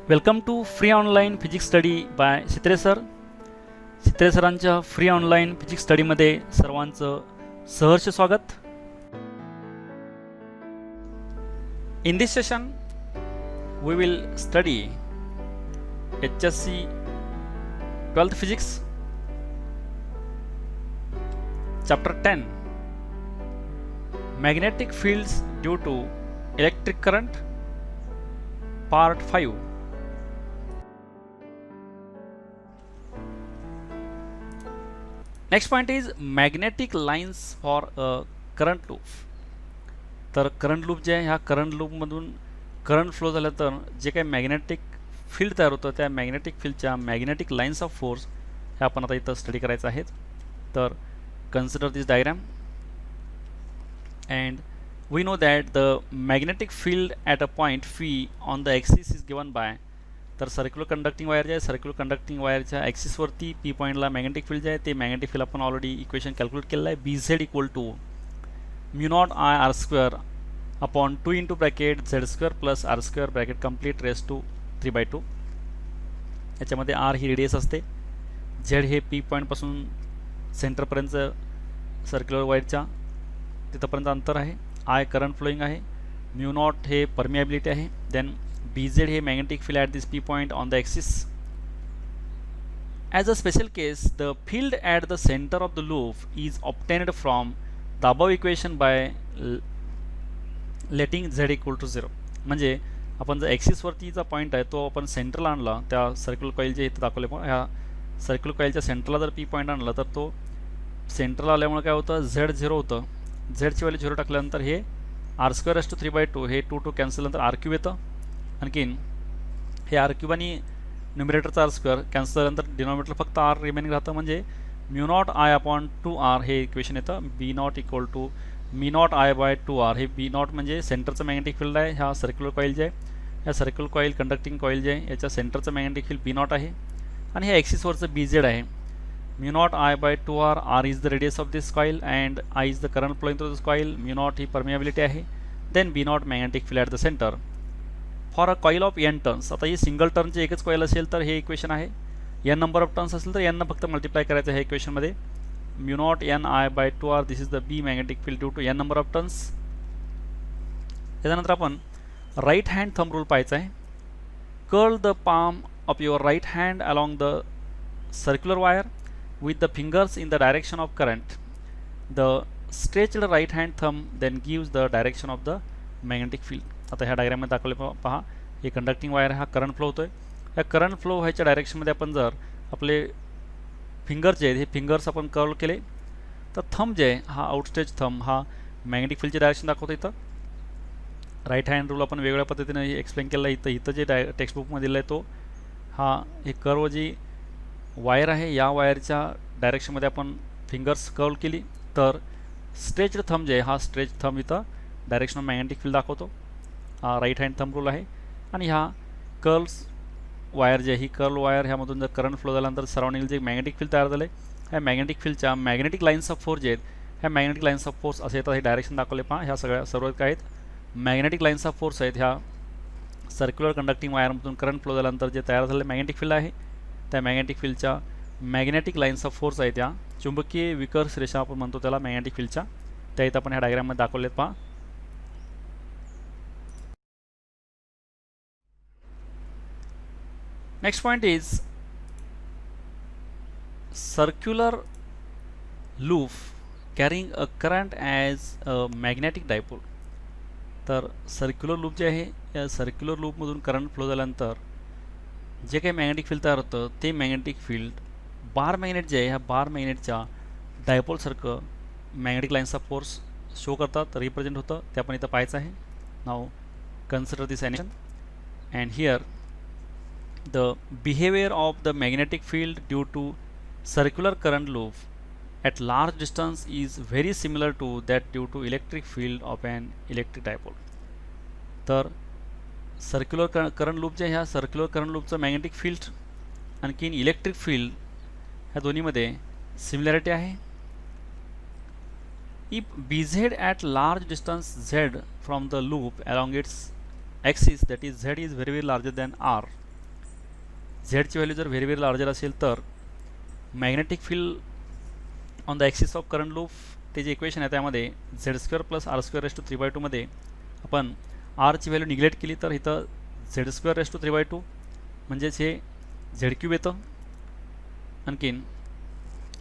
Welcome to free online physics study by Sitre sir. Sitre सरांच्या free online physics स्टडीमध्ये सर्वांचं सहर्ष स्वागत. In this session we will study HSC 12th Physics Chapter 10 Magnetic Fields Due to Electric Current Part 5. Next point is magnetic lines for a current loop. तर current loop जे आहे ह्या current लूपमधून current flow झालं तर जे काही magnetic field तयार होतं त्या मॅग्नेटिक फील्डच्या मॅग्नेटिक लाईन्स ऑफ फोर्स हे आपण आता इथं स्टडी करायचं आहेत. तर consider this diagram and we know that the magnetic field at a point P on the axis is given by. तर सर्क्युलर कंडक्टिंग वायर जे आहे सर्क्युलर कंडक्टिंग वायरच्या ॲक्सिसवरती पी पॉईंटला मॅग्नेटिक फील्ड जे आहे ते मॅग्नेटिक फील्ड आपण ऑलरेडी इक्वेशन कॅल्क्युलेट केलेलं आहे. BZ equal to mu naught I R square upon 2 into bracket Z square plus R square bracket complete raise to 3/2. याच्यामध्ये आर ही रेडियस असते, झेड हे पी पॉईंटपासून सेंटरपर्यंत सर्क्युलर वायरच्या तिथंपर्यंत अंतर आहे, आय करंट फ्लोईंग आहे, म्यू नॉट हे परमिएबिलिटी आहे, देन BZ हे magnetic field at this P point on the axis. As a special case, the field at the center of the loop is obtained from the above equation by letting z equal to 0. म्हणजे आपण जर ॲक्सिसवरतीचा point आहे तो आपण सेंटरला आणला, त्या circular coil जे इथं दाखवले पण ह्या सर्क्युलर कॉईलच्या सेंटरला जर पी पॉईंट आणला तर तो सेंटरला आल्यामुळे काय होतं, Z0 होतं. झेडची व्हॅल्यू 0 टाकल्यानंतर हे आर स्क्वेअर रेस टू 3/2 हे 2 कॅन्सल नंतर आर क्यूब येतं. आणखीन हे आर क्यूब आणि न्युमिरेटरचा आर स्क्वेअर कॅन्सल झाल्यानंतर डिनॉमिनेटर फक्त आर रिमेनिंग राहतं, म्हणजे mu naught I upon 2R हे इक्वेशन येतं. B naught equal to mu naught I bye 2R. हे बी नॉट म्हणजे सेंटरचं मॅग्नेटिक फील्ड आहे. ह्या सर्क्युलर कॉईल जे आहे ह्या सर्क्युलर कॉईल कंडक्टिंग कॉईल जे आहे याच्या सेंटरचं मॅग्नेटिक फील्ड बी नॉट आहे आणि हे ॲक्सिसवरचं BZ आहे. Mu naught I bye 2R, R is the radius of this coil and I is the current flowing through this coil, mu naught ही परमिएबिलिटी आहे, then B naught magnetic field at the centre for a coil of n turns. आता ही single टर्नची एकच coil असेल तर हे equation आहे. n number of turns असेल तर n फक्त मल्टिप्लाय करायचं आहे इक्वेशनमध्ये. Mu naught n by bye 2R this is the B magnetic field due to n number of turns. त्याच्यानंतर आपण राईट हँड थंब रूल पाहायचा आहे. Curl the palm of your right hand along the circular wire with the fingers in the direction of current. The stretched right hand thumb then gives the direction of the magnetic field. आता ह्या डायग्राममध्ये दाखवले पहा, हे conducting wire हा current flow होतोय. या current flow व्हायच्या डायरेक्शनमध्ये आपण जर आपले फिंगर जे आहेत हे फिंगर्स आपण कर्ल केले तर थंब जे आहे हा आउटस्ट्रेच थंब हा मॅग्नेटिक फील्डची डायरेक्शन दाखवतो. इथं राईट हँड रूल आपण वेगळ्या पद्धतीने एक्सप्लेन केला आहे. इथं जे टेक्स्टबुकमध्ये दिलं आहे तो हा हे कर्व जी वायर आहे या वायरच्या डायरेक्शनमध्ये आपण फिंगर्स कर्ल केली तर स्ट्रेच्ड थंब जे आहे हा स्ट्रेच थंब इथं डायरेक्शन ऑफ मॅग्नेटिक फील्ड दाखवतो. हा राईट हँड थंब रूल आहे. आणि ह्या कर्ल्स वायर जे ही कर्ल वायर ह्यामधून जर करंट फ्लो झाल्यानंतर सराउंडिंग जे मॅग्नेटिक फील्ड तयार झालं आहे ह्या मॅग्नेटिक फील्डच्या मॅग्नेटिक लाईन्स ऑफ फोर्स जे आहेत ह्या मॅग्नेटिक लाईन्स ऑफ फोर्स असे येतात. हे डायरेक्शन दाखवले पहा, ह्या सगळ्या सर्व काय आहेत मॅग्नेटिक लाईन्स ऑफ फोर्स आहेत. ह्या सर्क्युलर कंडक्टिंग वायरमधून करंट फ्लो झाल्यानंतर जे तयार झालेलं मॅग्नेटिक फील्ड आहे त्या मॅग्नेटिक फील्डच्या मॅग्नेटिक लाईन्स ऑफ फोर्स आहेत त्या चुंबकीय विकर्ष रेषा आपण म्हणतो त्याला मॅग्नेटिक फील्डच्या, त्या इथं आपण ह्या डायग्राममध्ये दाखवलेत पहा. Next point is circular loop carrying a current as a magnetic dipole. तर सर्क्युलर लूप जे आहे या सर्क्युलर लूपमधून करंट फ्लो झाल्यानंतर जे काही मॅग्नेटिक फील्ड तयार होतं ते मॅग्नेटिक फील्ड बार मॅग्नेट जे आहे ह्या बार मॅग्नेटच्या डायपोलसारखं magnetic lines of force show करतात, रिप्रेझेंट होतं. ते आपण इथं पाहायचं आहे. Now consider this animation and here the behaviour of the magnetic field due to circular current loop at large distance is very similar to that due to electric field of an electric dipole. तर circular current loop जे ह्या circular current लूपचं magnetic field आणखीन electric field ह्या दोन्हीमध्ये similarity आहे. If BZ at large distance Z from the loop along its axis, that is Z is very larger than R, झेडची value जर very very larger असेल तर magnetic field on the axis of current loop ते जे equation आहे त्यामध्ये Z² + R² मध्ये आपण आरची व्हॅल्यू निग्लेक्ट केली तर इथं Z² म्हणजेच हे Z³ येतं. आणखीन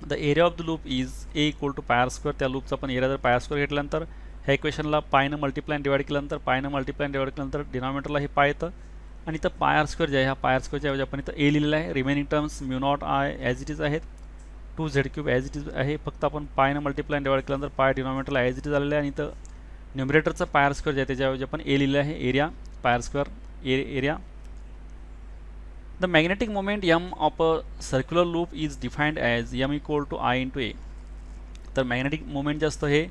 the area of the loop is A = πr². त्या लूपचा आपण एरिया जर πr² घेतल्यानंतर ह्या इक्वेशनला पायनं मल्टिप्लाय डिवाइड केल्यानंतर डिवाइड केल्यानंतर डिनॉमिनेटरला हे पाय येतं आणि इथं πr² जे आहे ह्या πr² ऐवजी आपण इथं A लिहिलेलं आहे. Remaining terms μ0I as it is आहेत. 2Z³ ॲज इट इज आहे. फक्त आपण पायनं मल्टिप्लाय डिवाइड केल्यानंतर पाय डिनॉमिनेटरला ॲज इट इज आलेलं आहे आणि इथं न्युमरेटरचं πr² जे आहे त्याच्याऐवजी आपण A लिहिलं आहे. Area πr² area. The magnetic moment m of a circular loop is defined as m = I × A. तर मॅग्नेटिक मोमेंट जे असतं हे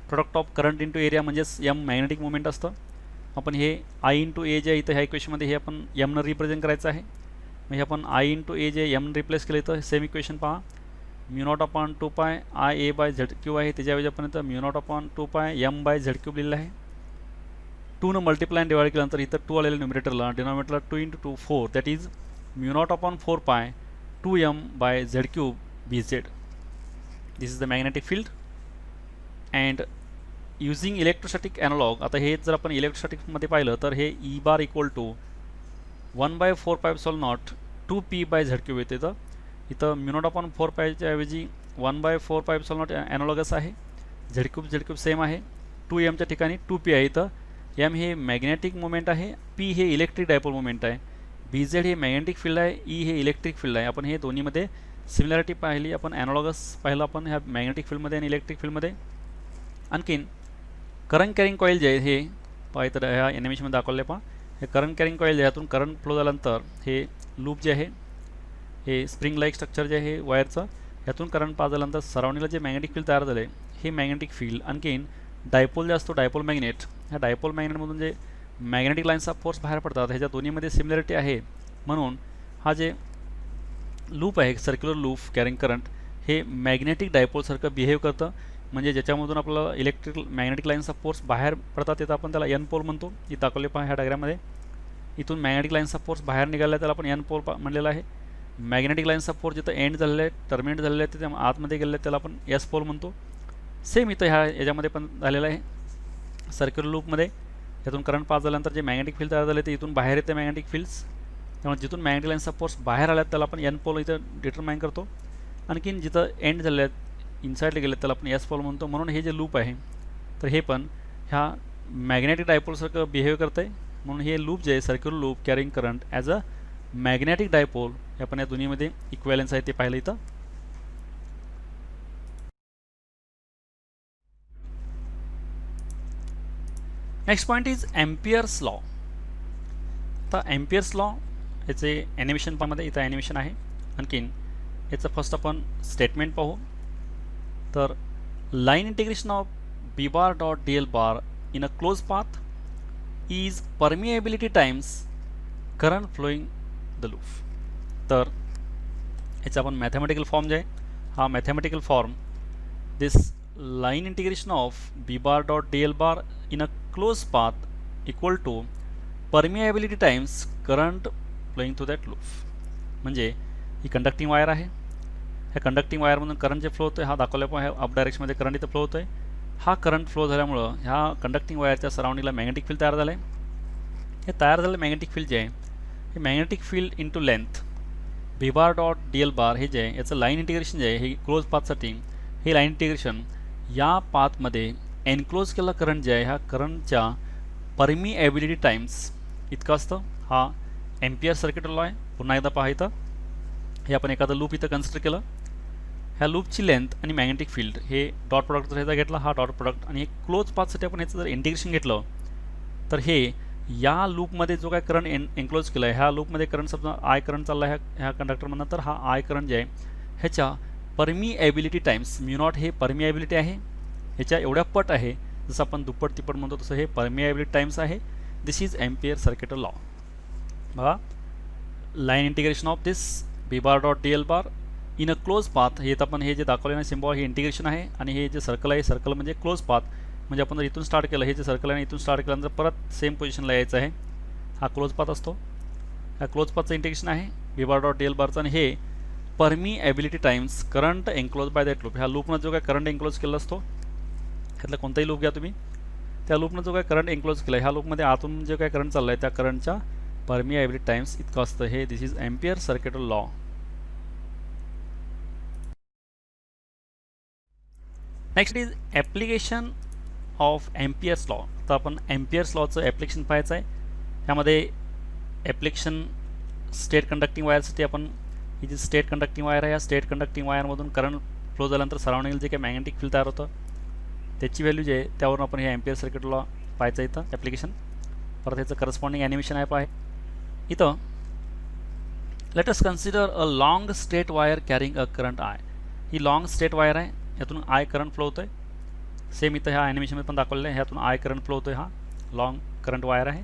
product of current into area म्हणजेच m मॅग्नेटिक मोमेंट असतं. आपण हे I × A जे आहे इथं ह्या इक्वेशनमध्ये हे आपण m न रिप्रेझेंट करायचं आहे. मग हे आपण I × A जे m रिप्लेस केलं तर सेम इक्वेशन पहा. μ0/2π IA/Z³ आहे. त्याच्याऐवजी आपण इथं μ0/2π m/Z³ लिहिलं आहे. 2 न मल्टिप्लाय डिवाइड केल्यानंतर इथं 2 आलेलं न्युमरेटरला डिनॉमिनेटरला 2 × 2 4 that is μ0/4π 2m/Z³ Bz. This is the magnetic field. And using electrostatic analog, आता हे जर आपण इलेक्ट्रोस्टॅटिकमध्ये पाहिलं तर हे E bar = 1/4πε0 2p/Z³ येते. तर इथं μ0/4π च्या ऐवजी 1/4πε0 ॲनालॉगस आहे. Z³ सेम आहे. 2m च्या ठिकाणी 2p आहे. इथं m हे मॅग्नेटिक मोमेंट आहे, p हे इलेक्ट्रिक डायपोल मोमेंट आहे, Bz हे मॅग्नेटिक फील्ड आहे, E हे इलेक्ट्रिक फील्ड आहे. आपण हे दोन्हीमध्ये सिमिलॅरिटी पाहिली, आपण ॲनालॉगस पाहिलं आपण ह्या मॅग्नेटिक फील्डमध्ये आणि इलेक्ट्रिक फील्डमध्ये. आणखीन करंट कॅरिंग कॉईल जे आहे हे पाहिजे तर ह्या ॲनिमेशनमध्ये दाखवले पहा. हे करंट कॅरिंग कॉईल जे ह्यातून करंट फ्लो झाल्यानंतर हे लूप जे आहे हे स्प्रिंग लाईक स्ट्रक्चर जे आहे वायरचं, ह्यातून करंट पास झाल्यानंतर सराउंडिंगला जे मॅग्नेटिक फील्ड तयार झाले हे मॅग्नेटिक फील्ड. आणखीन डायपोल जे असतो डायपोल मॅग्नेट, ह्या डायपोल मॅग्नेटमधून जे मॅग्नेटिक लाईन्स ऑफ फोर्स बाहेर पडतात ह्याच्या दोन्हीमध्ये सिमिलरिटी आहे. म्हणून हा जे लूप आहे सर्क्युलर लूप कॅरिंग करंट हे मॅग्नेटिक डायपोलसारखं बिहेव करतं. म्हणजे ज्याच्यामधून आपल्याला electric magnetic lines of force बाहेर पडतात तिथं आपण त्याला एन पोल म्हणतो. ही दाखवले पहा ह्या डायग्राममध्ये. इथून मॅग्नेटिक लाईन्स ऑफ फोर्स बाहेर निघाला त्याला आपण एन पोल म्हणलेलं आहे. मॅग्नेटिक लाईन्स ऑफ फोर्स जिथं एंड झालेले आहेत टर्मिनेट झालेले आहेत तिथे आतमध्ये गेलेले आहेत त्याला आपण एस पोल म्हणतो. सेम इथं ह्या याच्यामध्ये पण झालेलं आहे सर्क्युलर लूपमध्ये. यातून करंट पास झाल्यानंतर जे मॅग्नेटिक फील्ड तयार झाले ते इथून बाहेर येते मॅग्नेटिक फील्ड्स. त्यामुळे जिथून मॅग्नेटिक लाईन्स ऑफ फोर्स बाहेर आल्यात त्याला आपण एन पोल इथं डिटरमाइन करतो. आणखीन जिथं एंड झाले आहेत इनसाईडला गेले त्याला आपण एस पोल म्हणतो. म्हणून हे जे लूप आहे तर हे पण ह्या मॅग्नेटिक डायपोलसारखं बिहेव करतं आहे. म्हणून हे लूप जे आहे circular loop carrying current as a magnetic dipole हे आपण या दोन्हीमध्ये इक्वॅलन्स आहे ते पाहिलं इथं. Next point is amperes law. आता एम्पियर्स लॉ याचे ॲनिमेशन पामध्ये इथं ॲनिमेशन आहे. आणखीन याचं फर्स्ट आपण स्टेटमेंट पाहू. तर line integration of B bar dot DL bar in a closed path is permeability times current flowing the loop. तर याचा आपण मॅथमॅटिकल फॉर्म जे आहे हा mathematical form this line integration of B bar dot DL bar in a closed path equal to permeability times current flowing through that loop. म्हणजे ही conducting wire आहे. ह्या conducting वायरमधून current जे फ्लो होतो आहे हा दाखवल्या पण ह्या अप डायरेक्शनमध्ये करंट इथं फ्लो होतो आहे. हा करंट फ्लो झाल्यामुळं ह्या कंडक्टिंग वायरच्या सराउंडिंगला मॅग्नेटिक फील्ड तयार झालं आहे. हे तयार झालेलं मॅग्नेटिक फील्ड जे आहे हे magnetic field into length B bar dot DL bar हे जे आहे याचं लाईन इंटिग्रेशन जे आहे हे क्लोज पाथसाठी हे लाईन इंटिग्रेशन या पाथमध्ये एनक्लोज केलेला करंट जे आहे ह्या करंटच्या परमिएबिलिटी टाइम्स इतकं असतं. हा एम्पियर सर्किट लॉ आहे. पुन्हा एकदा पहा इथं हे आपण एखादं लूप इथं कन्सिडर केलं. ह्या लूपची लेंथ आणि मॅग्नेटिक फील्ड हे डॉट प्रोडक्ट जर ह्याचा घेतला हा डॉट प्रोडक्ट आणि हे क्लोज पाथसाठी आपण ह्याचं जर इंटिग्रेशन घेतलं तर हे या लूपमध्ये जो काय करंट एनक्लोज केला आहे ह्या लूपमध्ये करंट समजा आय करंट चालला आहे ह्या कंडक्टरमधनं तर हा आय करंट जे आहे ह्याच्या परमिएबिलिटी टाइम्स μ0 हे परमिएबिलिटी आहे ह्याच्या एवढ्या पट आहे. जसं आपण दुप्पट तिप्पट म्हणतो तसं हे परमिएबिलिटी टाइम्स आहे. दिस इज एम्पियर सर्किट लॉ. बघा line integration of this B bar dot DL bar in a close path हे आपण हे जे दाखवले ना सिम्बॉल हे इंटिग्रेशन आहे आणि हे जे सर्कल आहे सर्कल म्हणजे क्लोज पाथ. म्हणजे आपण जर इथून स्टार्ट केलं हे जे सर्कल आहे इथून स्टार्ट केल्यानंतर परत सेम पोझिशनला यायचं आहे. हा क्लोज पाथ असतो. ह्या क्लोज पाथचं इंटिग्रेशन आहे B bar dot D L बारचं, आणि हे permeability times current enclose by that loop. ह्या लूपनं जो काय करंट एन्क्लोज केला असतो, ह्यातला कोणताही लूप घ्या तुम्ही, त्या लूपनं जो काय करंट एन्क्लोज केला, ह्या लूपमध्ये आतून जे काय करंट चाललं आहे त्या करंटच्या परमिएबिलिटी टाइम्स इतकं असतं. हे this is Ampere circuit law. Next is application of Ampere's law. तर आपण एम्पियर्स लॉचं ॲप्लिकेशन पाहायचं आहे. ह्यामध्ये ॲप्लिकेशन स्टेट कंडक्टिंग वायरसाठी आपण ही जी स्टेट कंडक्टिंग वायर आहे, या स्टेट कंडक्टिंग वायरमधून करंट फ्लो झाल्यानंतर सराउंडिंग जे काही मॅग्नेटिक फील्ड तयार होतं त्याची व्हॅल्यू जे आहे त्यावरून आपण हे एम्पियर सर्किट लॉ पाहायचं इथं ॲप्लिकेशन. परत ह्याचं करस्पॉन्डिंग ॲनिमेशन ॲप आहे इथं. Let us consider a long straight wire carrying a current I. He long straight wire आहे, यातून आय करंट फ्लो होतोय. सेम इथं ह्या ॲनिमेशनमध्ये पण दाखवलेलं आहे, ह्यातून आय करंट फ्लो होतोय. हा लॉंग करंट वायर आहे.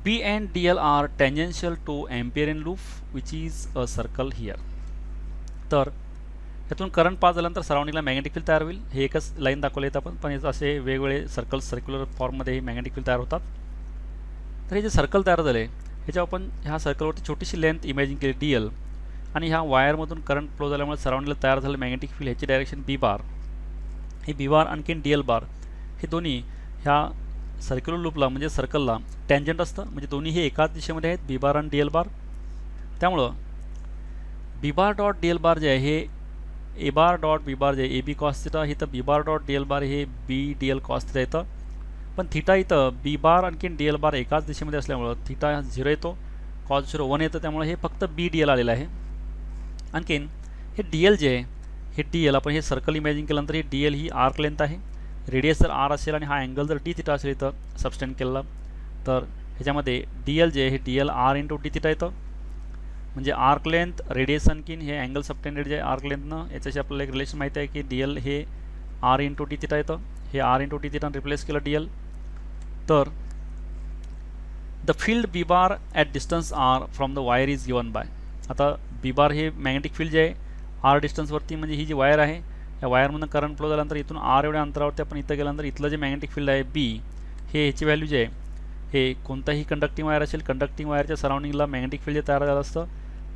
B and DL are tangential to ampere in loop which is a circle here. तर यातून करंट पास झाल्यानंतर सराउंडिंगला मॅग्नेटिक फील्ड तयार होईल. हे एकच लाईन दाखवले आहेत आपण, पण याचं असे वेगवेगळे सर्क्युलर फॉर्ममध्ये हे मॅग्नेटिक फील्ड तयार होतात. तर हे जे सर्कल तयार झाले ह्याच्यावर आपण ह्या सर्कलवरती छोटीशी लेंथ इमॅजिन केली DL, आणि ह्या वायरमधून करंट फ्लो झाल्यामुळे सराउंडिंगला तयार झालं मॅग्नेटिक फील्ड, ह्याची डायरेक्शन B बार. हे B बार आणखीन DL बार हे दोन्ही ह्या सर्क्युलर लूपला म्हणजे सर्कलला टँजंट असतं, म्हणजे दोन्ही हे एकाच दिशेमध्ये आहेत, बी बार आणि डी एल बार. त्यामुळं B bar dot D L bar जे आहे हे ए बार डॉट बी बार जे आहे ए बी कॉस थिटा, इथं B bar dot D L bar हे B D L cos theta येतं. पण थिटा इथं बी बार आणखीन डी एल बार एकाच दिशेमध्ये असल्यामुळं थिटा 0 येतो, कॉस 0 1 येतं, त्यामुळे हे फक्त बी डी एल आलेलं आहे. आणखीन हे डी एल जे आहे हे डी एल आपण हे सर्कल इमॅजिन केल्यानंतर हे डी एल ही आर्क लेंथ आहे. रेडियस जर आर असेल आणि हा अँगल जर डी थिटा असेल इथं सबस्टेंड केला, तर ह्याच्यामध्ये डी एल जे आहे हे D L R into D theta येतं. म्हणजे आर्क लेंथ रेडियस आणखीन हे अँगल सबटेंडेड जे आहे आर्क लेंथनं, याच्याशी आपल्याला एक रिलेशन माहिती आहे की डी एल हे आर इंटू डी थिटा येतं. हे आर इंटू डी थिटानं रिप्लेस केलं डी एल. तर the field B bar at distance R from the wire is given by. आता बी बार हे मॅग्नेटिक फील्ड जे आहे आर डिस्टन्सवरती, म्हणजे ही जी वायर आहे या वायरमधून करंट फ्लो झाल्यानंतर इथून आर एवढ्या अंतरावरती आपण इथं गेल्यानंतर इथलं जे मॅग्नेटिक फील्ड आहे बी, हे ह्याची व्हॅल्यू जे आहे हे कोणताही कंडक्टिंग वायर असेल, कंडक्टिंग वायरच्या सराउंडिंगला मॅग्नेटिक फील्ड जे तयार झालं असतं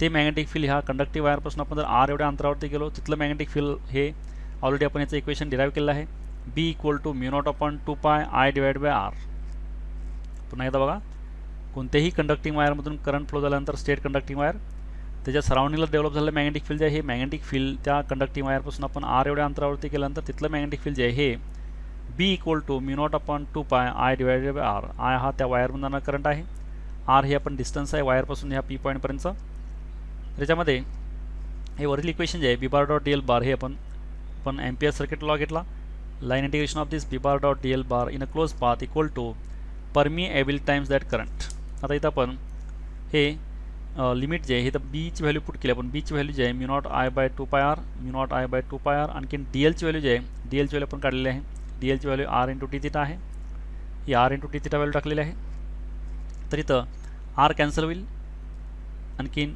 ते मॅग्नेटिक फील्ड ह्या कंडक्टिव्ह वायरपासून आपण जर आर एवढ्या अंतरावरती गेलो तिथलं मॅग्नेटिक फील्ड हे ऑलरेडी आपण याचं इक्वेशन डिराईव्ह केलं आहे. B equal to mu naught upon 2 pi I divide by R. पुन्हा एकदा बघा, कोणत्याही कंडक्टिंग वायरमधून करंट फ्लो झाल्यानंतर स्टेट कंडक्टिंग वायर त्याच्या सराउंडिंगला डेव्हलप झालेलं मॅग्नेटिक फील्ड जे आहे हे मॅग्नेटिक फील्ड त्या कंडक्टिंग वायरपासून आपण आर एवढ्या अंतरावरती केल्यानंतर तिथलं मॅग्नेटिक फील्ड जे आहे हे B equal to mu naught upon 2 pi I divided by R. I हा त्या वायरमधून जाणारा करंट आहे, आर हे आपण डिस्टन्स आहे वायरपासून ह्या पी पॉईंटपर्यंतचं. त्याच्यामध्ये हे वरील इक्वेशन जे आहे B bar dot D L bar हे आपण एम्पियर सर्किट लॉ घेतला. Line integration of this B bar dot D L bar in a close path equal to permeability times that current. आता इथं आपण हे लिमिट जे आहे हे तर बीची व्हॅल्यू पुट केली आपण. बीची व्हॅल्यू जे आहे mu naught I by 2 pi R, mu naught I by 2 pi R. आणखीन डी एलची व्हॅल्यू जे आहे डी एलची व्हॅल्यू आपण काढलेली आहे. डी एलची value R into T theta आहे, ही R into T theta value टाकलेली आहे. तर इथं आर कॅन्सल होईल, आणखीन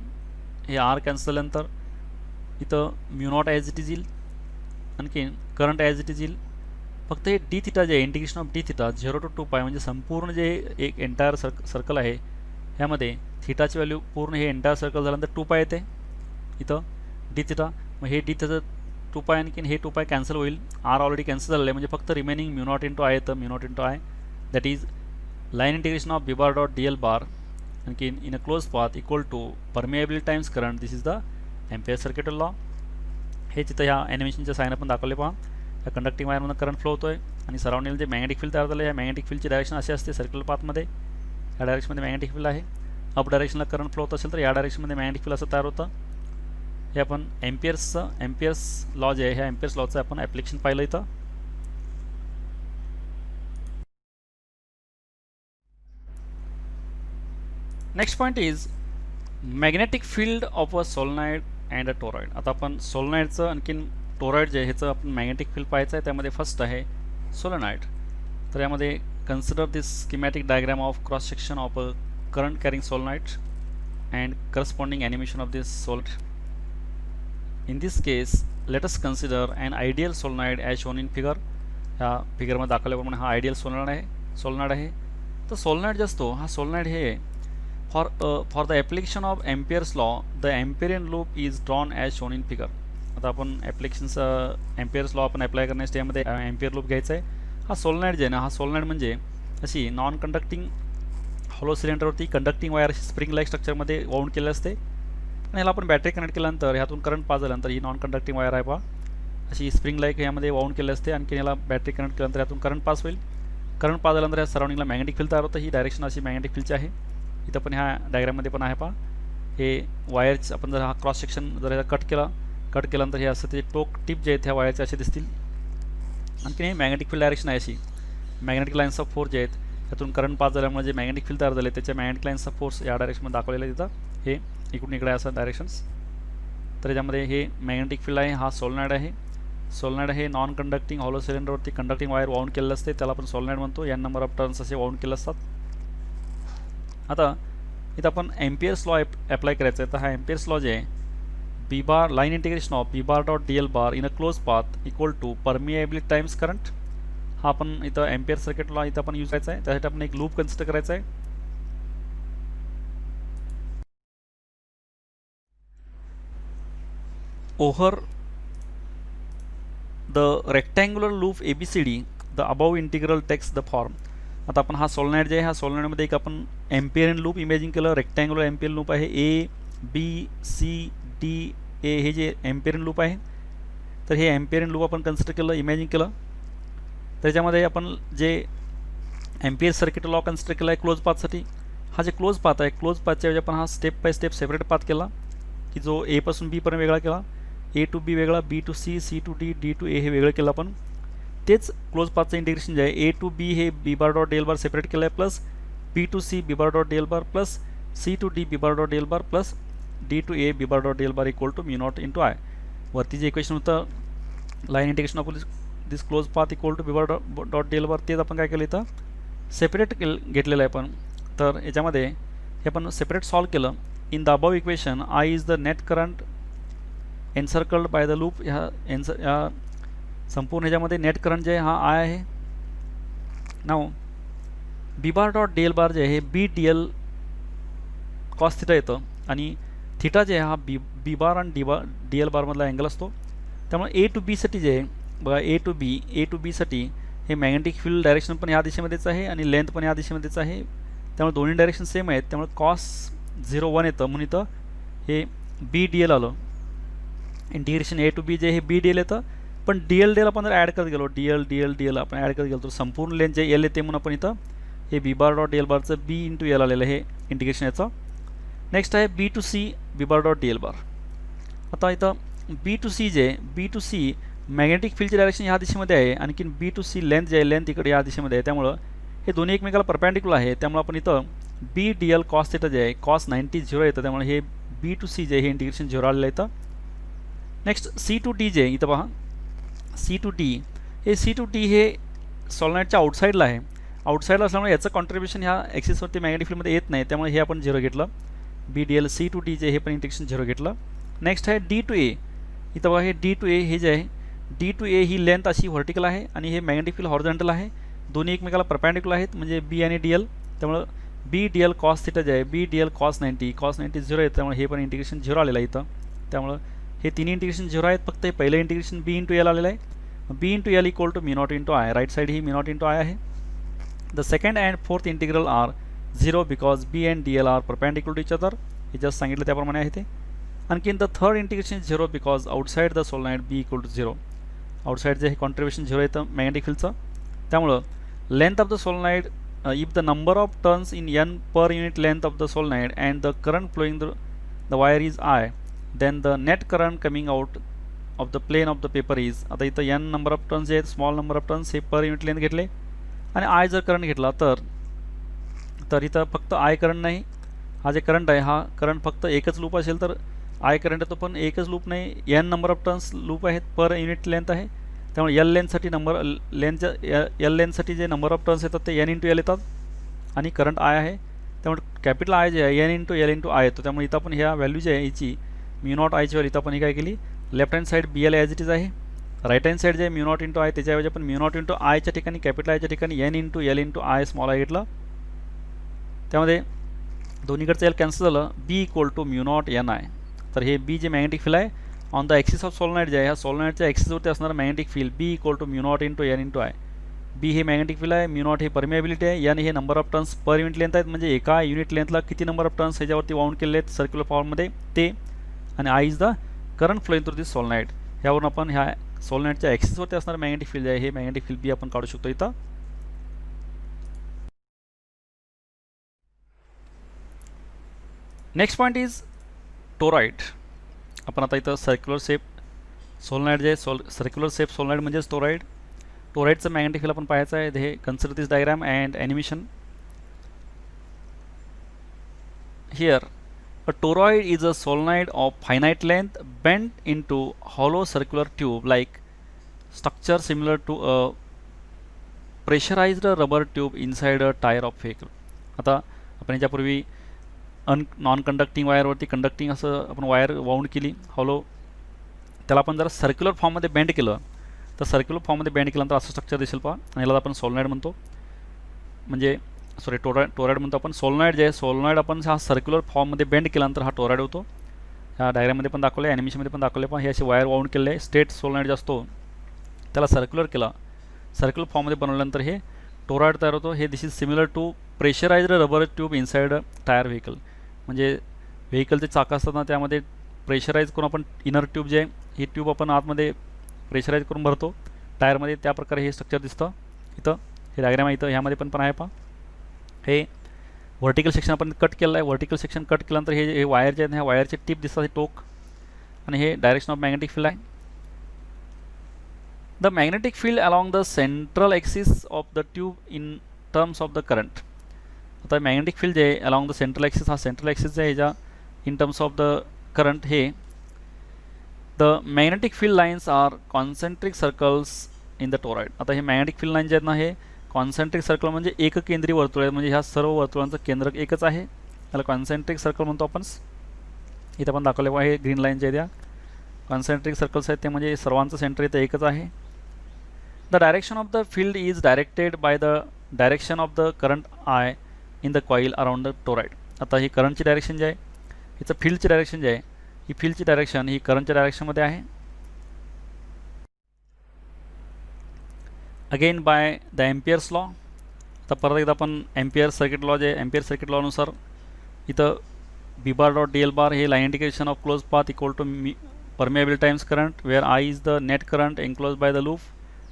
हे आर कॅन्सल झाल्यानंतर इथं mu naught as it is येईल, आणखीन करंट ॲज इट इज येईल. फक्त हे डी थिटा जे आहे integration of D theta 0 to 2 पाय म्हणजे संपूर्ण जे एक एंटायर सर्कल आहे ह्यामध्ये थिटाची व्हॅल्यू पूर्ण हे एंटायर सर्कल झाल्यानंतर 2 पाय येते इथं डी थिटा. मग हे डी थिटा 2 पाय आणखीन हे 2 पाय कॅन्सल होईल, आर ऑलरेडी कॅन्सल झालेलं आहे म्हणजे फक्त remaining mu naught into I येतं. Mu naught into I that is line integration of B bar dot D L bar आणखीन in a close path equal to permeability times current. This is the Ampere circuit law. हे तिथं ह्या ॲनिमेशनच्या sine आपण दाखवले पहा. या conducting वायरमधून current flow होतोय आणि सराउंडिंग जे मॅग्नेटिक फील्ड तयार झालं, या मॅग्नेटिक फील्डची डायरेक्शन अशी असते सर्क्युलर पाथमध्ये. या डायरेक्शनमध्ये मॅग्नेटिक फील्ड आहे. अप डायरेक्शनला करंट फ्लो होत असेल तर या डायरेक्शनमध्ये मॅग्नेटिक फील्ड असं तयार होतं. हे आपण एम्पियर्स लॉ जे आहे ह्या एम्पियर्स लॉचं आपण ॲप्लिकेशन पाहिलं इथं. Next point is magnetic field of a solenoid and a toroid. आता आपण सोलनॉइडचं आणखीन टोरॉइड जे ह्याचं आपण मॅग्नेटिक फील्ड पाहायचं आहे. त्यामध्ये फर्स्ट आहे सोलनॉइड. तर यामध्ये consider this schematic diagram of cross section of a current carrying solenoid and corresponding animation of this solid. In this case let us consider an ideal solenoid as shown in figure. ह्या फिगरमध्ये दाखवल्याप्रमाणे हा ideal solenoid आहे. तर solenoid जो असतो हा solenoid हे for the application of Ampere's law the Amperian loop is drawn as shown in figure. आता आपण ॲप्लिकेशनचं एम्पियर्स लॉ आपण अप्लाय करण्यासाठी यामध्ये एम्पियर लूप घ्यायचा आहे. हा सोलनाईड जे आहे ना, हा सोलनाईड म्हणजे अशी नॉन कंडक्टिंग हॉलो सिलेंडरवरती कंडक्टिंग वायर अशी स्प्रिंग लाईक स्ट्रक्चरमध्ये वाऊंड केले असते आणि ह्याला आपण बॅटरी कनेक्ट केल्यानंतर ह्यातून करंट पास झाल्यानंतर ही नॉन कंडक्टिंग वायर आहे पहा अशी स्प्रिंग लाईक ह्यामध्ये वाऊंड केले असते. आणखी याला बॅटरी कनेक्ट केल्यानंतर यातून करंट पास होईल. करंट पास झाल्यानंतर ह्या सराउंडिंगला मॅग्नेटिक फील्ड तयार होतं. ही डायरेक्शन अशी मॅग्नेटिक फील्डची आहे. इथं पण ह्या डायग्राममध्ये पण आहे पहा. हे वायर्स आपण जर हा क्रॉस सेक्शन जर याचा कट केल्यानंतर हे असं ते टोक टिप जे आहेत ह्या वायरचे असे दिसतील. आणखी हे मॅग्नेटिक फील्ड डायरेक्शन आहे अशी मॅग्नेटिक लाईन्स ऑफ फोर्स जे आहेत त्यातून करंट पास झाल्यामुळे जे मॅग्नेटिक फील्ड तयार झाले त्याच्या मॅग्नेटिक लाईन्स ऑफ फोर्स या डायरेक्शनमध्ये दाखवलेलं आहे तिथं. हे इकडून इकडे असं डायरेक्शन्स. तर याच्यामध्ये हे मॅग्नेटिक फील्ड आहे. हा सोलनाईड आहे. सोलनाईड हे नॉन कंडक्टिंग हॉलो सिलेंडरवरती कंडक्टिंग वायर वाऊंड केलेलं असते त्याला आपण सोलनाईड म्हणतो. n नंबर ऑफ टर्न्स असे वाऊंड केले असतात. आता इथं आपण एम्पियर्स लॉ अप्लाय करायचा आहे. तर हा एम्पियर्स लॉ जे आहे B bar line integration of B bar dot D L bar in a close path equal to permeability times current. हा आपण इथं एम्पियर सर्किट लॉ इथं आपण यूज करायचा आहे. त्यासाठी आपण एक लूप कन्सिडर करायचा आहे. Over the rectangular loop ABCD the above integral takes the form. आता आपण हा सोलनाईड जे आहे ह्या सोलनाईडमध्ये एक आपण एम्पियरियन लूप इमेजिन केलं. रेक्टँग्युलर एम्पियरियन लूप आहे. ABCDA हे जे एम्पियरियन लूप आहे तर हे एम्पियरियन लूप आपण कन्सिडर केलं इमॅजिन केलं. त्याच्यामध्ये आपण जे एम्पियर सर्किट लॉ कन्सिडर केला आहे क्लोज पाथसाठी. हा जे क्लोज पाथ आहे क्लोज पाथच्या ऐवजी आपण हा step by step separate path केला की जो A पासून B पर्यंत वेगळा केला. A टू B वेगळा, B to C, C to D, D to A हे वेगळं केलं आपण. तेच क्लोज पाथचं इंटिग्रेशन जे आहे A टू B हे B bar dot DL bar separate केलं आहे plus B to C B bar dot DL bar plus C to D B bar dot DL bar plus D to A B bar dot DL bar equal to mu naught into I. वरती जे equation होतं line integration of this close path equal to B bar dot DL bar तेच आपण काय केलं इथं separate घेतलेलं आहे आपण. तर याच्यामध्ये हे आपण सेपरेट सॉल्व केलं. In the above equation I is the net current encircled by the loop. ह्या संपूर्ण ह्याच्यामध्ये नेट करंट जे आहे हा I आहे. नाव B bar dot D L bar जे आहे B D L cos theta येतं आणि थिटा जे आहे हा बी बार आणि डी एल बारमधला अँगल असतो. त्यामुळे A टू बीसाठी जे आहे बघा A टू बीसाठी हे मॅग्नेटिक फील्ड डायरेक्शन पण या दिशेमध्येच आहे आणि लेंथ पण या दिशेमध्येच आहे. त्यामुळे दोन्ही डायरेक्शन सेम आहेत. त्यामुळे कॉस 0 1 येतं म्हणून इथं हे बी डी एल आलं. इंटिग्रेशन A टू बी जे हे बी डी एल येतं. पण डी एल आपण जर ॲड करत गेलो डी एल आपण ॲड करत गेलो तर संपूर्ण लेंथ जे एल येते म्हणून आपण इथं हे B bar dot D L बारचं B इंटू एल आलेलं हे इंटिग्रेशन याचं. नेक्स्ट आहे B to C B bar dot D L bar. आता इथं B टू C जे B टू C मॅग्नेटिक फील्डची डायरेक्शन ह्या दिशेमध्ये आहे. आणखी B टू C लेंथ जे आहे लेंथ इकडे या दिशेमध्ये आहे. त्यामुळं हे दोन्ही एकमेकाला परपॅन्डिक्युलर आहे. त्यामुळे आपण इथं B D L cos theta जे आहे कॉस 90 0 येतं. त्यामुळे हे B टू C जे हे इंटिग्रेशन 0 आलेलं आहे इथं. नेक्स्ट C टू D जे इथं पहा C टू D हे C टू D हे सॉलनाईडच्या आउटसाईडला आहे. आउटसाईडला असल्यामुळे याचं कॉन्ट्रीब्युशन ह्या ॲक्सिसवरती मॅग्नेटिक फील्डमध्ये येत नाही. त्यामुळे हे आपण 0 घेतलं. B D L C to D जे हे पण इंटिग्रेशन 0 घेतलं. नेक्स्ट आहे D टू A. इथं बघा हे D टू A हे जे आहे D टू A ही लेंथ अशी व्हर्टिकल आहे आणि हे मॅग्नेटिक फील्ड हॉरिझॉन्टल आहे. दोन्ही एकमेकाला परपॅन्डिक्युलर आहेत म्हणजे B आणि DL. त्यामुळं B D L cos theta जे आहे B डी एल कॉस 90 0 येतं. त्यामुळे हे पण इंटिग्रेशन 0 आलेलं आहे इथं. त्यामुळं हे तिन्ही इंटिग्रेशन 0 आहेत. फक्त हे पहिलं इंटिग्रेशन B इंटू एल आलेलं आहे. B into L equal to mu naught into I. Right side ही म्यू नॉट इंटू आय आहे. The second and fourth integral are 0 because B and DL are perpendicular to each other. हे just सांगितलं त्याप्रमाणे आहे ते. आणखीन the third integration 0 because outside the solenoid B equal to 0. Outside जे हे contribution 0 येतं मॅग्नेटिक फील्डचं. त्यामुळं length of the solenoid if the number of turns in n per unit length of the solenoid and the current flowing the wire is I then the net current coming out of the plane of the paper is. आता इथं n number of turns जे आहेत small number of turns हे पर unit length घेतले आणि I जर current घेतला तर इथं फक्त I करंट नाही. हा जे करंट आहे हा करंट फक्त एकच लूप असेल तर I करंट येतो. पण एकच लूप नाही n number of turns loop आहेत पर युनिट लेंथ आहे. त्यामुळे L लेंथसाठी L लेंथसाठी जे नंबर ऑफ टर्न्स येतात ते n इंटू एल येतात आणि करंट I आहे. त्यामुळे कॅपिटल I जे आहे n into L into I येतो. त्यामुळे इथं आपण ह्या व्हॅल्यू जी आहे हिची म्यू नॉट आयची व्हॅल्यू इथं आपण ही काय केली left hand side BL as it is आहे. राईट हँड साईड जे म्यू नॉट इंटू आय त्याच्याऐवजी आपण म्यू नॉट इंटू आयच्या ठिकाणी कॅपिटल आयच्या ठिकाणी n into L into I small I घेतलं. त्यामध्ये दोन्हीकडचं एल कॅन्सल झालं, B equal to mu naught N I. तर हे बी जे मॅग्नेटिक फील्ड आहे on the axis of solenoid जे आहे, ह्या सोलेनॉइडच्या ॲक्सिसवरती असणारं magnetic field B equal to mu naught into N into I. B हे मॅग्नेटिक फील्ड आहे, म्यू नॉट हे परमिएबिलिटी आहे, एन हे number of turns per unit length आहेत, म्हणजे एका युनिट लेंथला किती नंबर ऑफ टर्न्स ह्याच्यावरती वाउंड केलेले आहेत सर्क्युलर फॉर्ममध्ये ते, आणि I is the current flowing through this solenoid. ह्यावरून आपण ह्या सोलेनॉइडच्या ॲक्सिसवरती असणारं मॅग्नेटिक फील्ड आहे हे मॅग्नेटिक फील्ड बी आपण काढू शकतो इथं. Next point is toroid. आपण आता इथं सर्क्युलर शेप सोलेनॉइड जे सर्क्युलर शेप सोलेनॉइड म्हणजेच टोरॉइड. टोरॉइडचं मॅग्नेटिक फील्ड आपण पाहायचं आहे. हे consider this diagram and animation. Here a toroid is a solenoid of finite length bent into hollow circular tube like structure similar to a pressurized rubber tube inside a tire of vehicle. आता आपण याच्यापूर्वी non conducting वायरवरती conducting असं आपण wire wound केली hollow, त्याला आपण जरा circular फॉर्ममध्ये bend केलं तर सर्क्युलर फॉर्ममध्ये बेंड केल्यानंतर असं स्ट्रक्चर दिसेल पहा, आणि याला आपण सोलेनॉइड म्हणतो. म्हणजे सॉरी टोरॉइड म्हणतो आपण. सोलेनॉइड जे आहे सोलेनॉइड आपण हा सर्क्युलर फॉर्ममध्ये बेंड केल्यानंतर हा टोरॉइड होतो. ह्या डायग्राममध्ये पण दाखवलं आहे, ॲनिमेशनमध्ये पण दाखवलं आहे. पण हे असे वायर वाउंड केले आहे. स्ट्रेट सोलेनॉइड जे असतो त्याला सर्क्युलर केला, सर्क्युलर फॉर्ममध्ये बनवल्यानंतर हे टोरॉइड तयार होतो. हे this is similar to pressurised rubber tube inside tyre vehicle. म्हणजे व्हेकलचे चाक असतात ना त्यामध्ये प्रेशराईज करून आपण इनर ट्यूब जे आहे ही ट्यूब आपण आतमध्ये प्रेशराईज करून भरतो टायरमध्ये, त्या प्रकारे हे स्ट्रक्चर दिसतं. इथं हे डायग्राम आहे, इथं ह्यामध्ये पण आहे पहा. हे व्हर्टिकल सेक्शन आपण कट केलं आहे. व्हर्टिकल सेक्शन कट केल्यानंतर हे वायर जे आहेत ह्या वायरचे टिप दिसतात, हे टोक, आणि हे डायरेक्शन ऑफ मॅग्नेटिक फील्ड आहे. The magnetic field along the central axis of the tube in terms of the current. आता मॅग्नेटिक फील्ड जे आहे अलॉंग द सेंट्रल ॲक्सिस, हा सेंट्रल ॲक्सिस जे आहे ह्याच्या in terms of the current, हे the magnetic field lines are concentric circles in the toroid. आता हे मॅग्नेटिक फील्ड लाईन जे आहेत ना हे कॉन्सेंट्रिक सर्कल म्हणजे एककेंद्रीय वर्तुळ आहे, म्हणजे ह्या सर्व वर्तुळांचं केंद्र एकच आहे, त्याला कॉन्सेंट्रिक सर्कल म्हणतो आपण. इथं पण दाखवले आहे ग्रीन लाईन जे द्या कॉन्सेंट्रिक सर्कल्स आहेत ते, म्हणजे सर्वांचं सेंटर इथं एकच आहे. The direction of the field is directed by the direction of the current I in the coil around the toroid. आता ही करंटची डायरेक्शन जे आहे, हिचं फील्डची डायरेक्शन जे आहे, ही फील्डची डायरेक्शन ही करंटच्या डायरेक्शनमध्ये आहे. Again by the Ampere's law. आता परत एकदा आपण एम्पियर सर्किट लॉ जे एम्पियर सर्किट लॉनुसार इथं B bar dot D L bar हे line indication of close path equal to permeable times current where I is the net current enclose by the loop.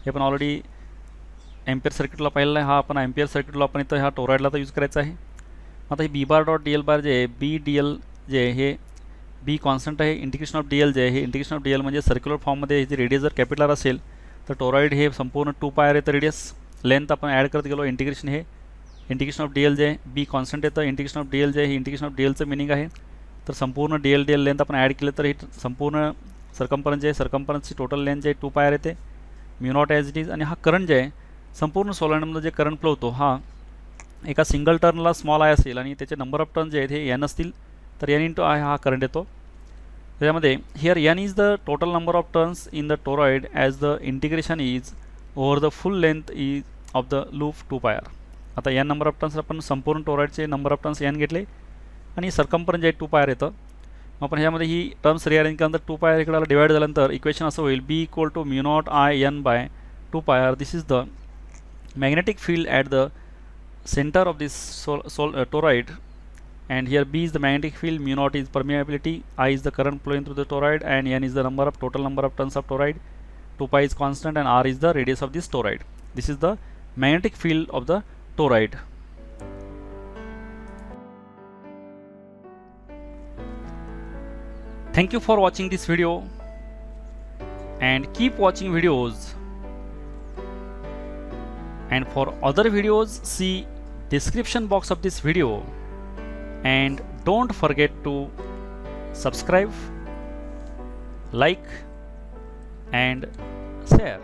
हे पण already ampere circuit law पाहिलेला आहे. हा आपण Ampere circuit law आपण इथं ह्या टोरॉइडला तर यूज करायचा आहे. आता हे B bar dot D L bar जे आहे, बी डी एल जे आहे हे बी कॉन्स्टंट आहे, इंटिग्रेशन ऑफ डी एल जे आहे हे इंटिग्रेशन ऑफ डी एल म्हणजे सर्क्युलर फॉर्ममध्ये जे रेडियस जर कॅपिटल असेल तर टोरॉइड हे संपूर्ण 2 पायर येतं रेडियस. लेंथ आपण ॲड करत गेलो, इंटिग्रेशन हे इंटिग्रेशन ऑफ डी एल जे आहे बी कॉन्स्टंट येतं, इंटिग्रेशन ऑफ डी एल जे आहे इंटिग्रेशन ऑफ डी एलचं मिनिंग आहे. तर संपूर्ण डी एल लेंथ आपण ॲड केलं तर ही संपूर्ण सर्कम्फरन्स जे आहे सर्कम्फरन्सची टोटल लेंथ जे आहे 2 पायर येते, mu naught as it is. आणि हा करंट जे आहे संपूर्ण सोलेनॉइडमध्ये जे करंट फ्लो होतो हा एका सिंगल टर्नला स्मॉल आय असेल आणि त्याचे नंबर ऑफ टर्न जे आहेत हे एन असतील तर एन इंटू आय हा करंट येतो. त्याच्यामध्ये here N is the total number of turns in the toroid as the integration is over the full length is of the loop 2 pi R. आता N number of turns आपण संपूर्ण टोरॉइडचे number of turns N घेतले आणि circumference जे आहे 2 पायर येतं. मग आपण ह्यामध्ये ही टर्म्स रिअरेंज केल्यानंतर 2 पायर इकडे डिवाइड झाल्यानंतर इक्वेशन असं होईल B equal to mu naught I N by 2 pi R. This is the magnetic field at the center of this toroid, and here B is the magnetic field, mu naught is permeability, I is the current flowing through the toroid, and N is the total number of turns of toroid, 2 pi is constant, and R is the radius of this toroid. This is the magnetic field of the toroid. Thank you for watching this video and keep watching videos. And for other videos see description box of this video, and don't forget to subscribe, like and share.